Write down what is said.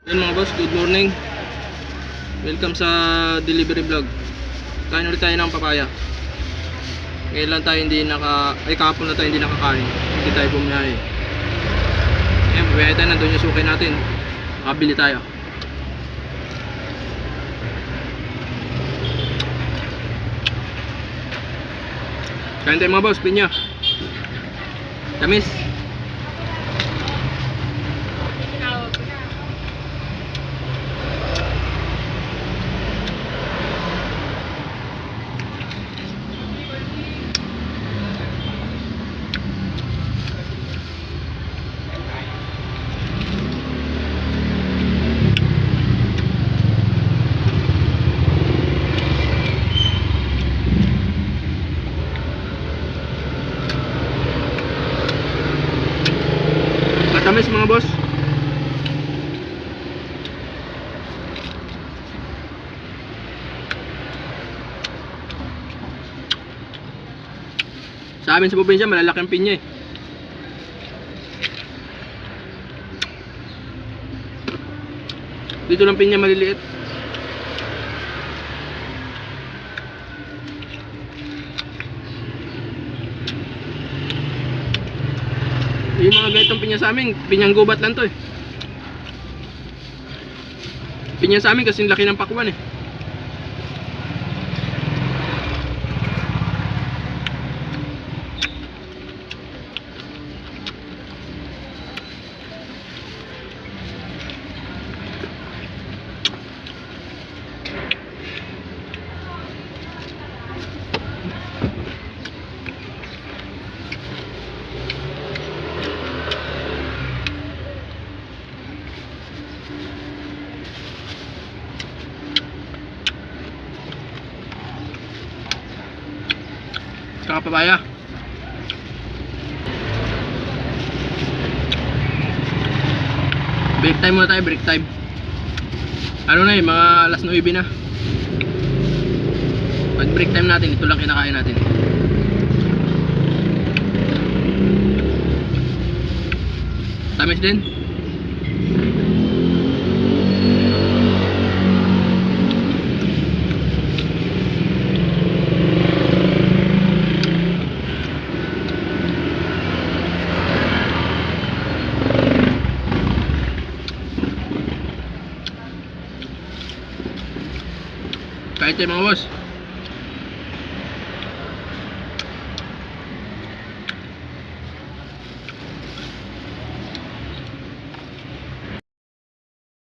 Yan mga boss, good morning. Welcome sa delivery vlog. Kain ulit tayo ng papaya. Ngayon lang tayo hindi kahapon na tayo hindi nakakain. Hindi tayo bumiyahe. Ayan, bumiyahe tayo, nandun yung suki natin. Makabili tayo. Kain tayo mga boss, pinya. Tamis. Matamis mga boss. Sa amin sa probinsya malalaki ang pinya eh. Dito lang pinya maliliit. Yung mga ganitong pinya sa amin, pinyang gubat lang to eh. Pinya sa amin kasi laki ng pakwan eh. Saka papaya. Break time muna tayo, break time. Ano na eh, mga alas 9 na. Pag break time natin, ito lang kinakain natin. Tamis din. Kahit tayo mga boss.